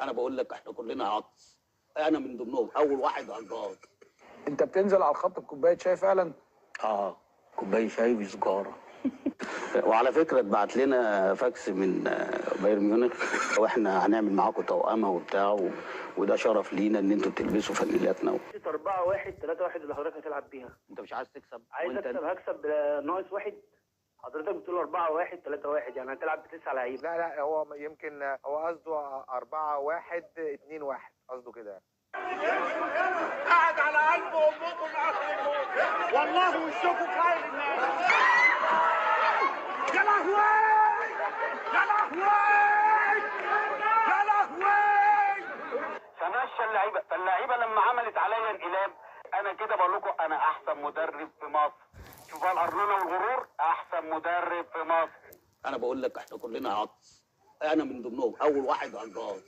انا بقول لك احنا كلنا عطس، انا من ضمنهم اول واحد هجار. انت بتنزل على الخط بكوبايه شاي فعلا؟ كوبايه شاي بسجاره. وعلى فكره اتبعت لنا فاكس من بايرن ميونخ، واحنا هنعمل معاكم توأمه وبتاع وده شرف لينا ان انتوا تلبسوا فانيلاتنا 4-1 3-1 اللي حضرتك هتلعب بيها. انت مش عايز تكسب؟ عايز اكسب، هكسب ناقص واحد. حضرتك بتقول 4-1 3-1 يعني هتلعب ب9 لعيبه. لا هو يمكن هو قصده 4-1-2-1 قصده كده. قاعد على قلب امكم الاخر والله وشكم خير الناس. يا لهوي يا لهوي يا لهوي. فمشى اللعيبه، فاللعيبه لما عملت عليا انقلاب، انا كده بقول لكم انا احسن مدرب في مصر. شوفوا الارنونه والغرور، احسن مدرب في مصر. انا بقول لك احنا كلنا عطس، انا من ضمنهم اول واحد هجار.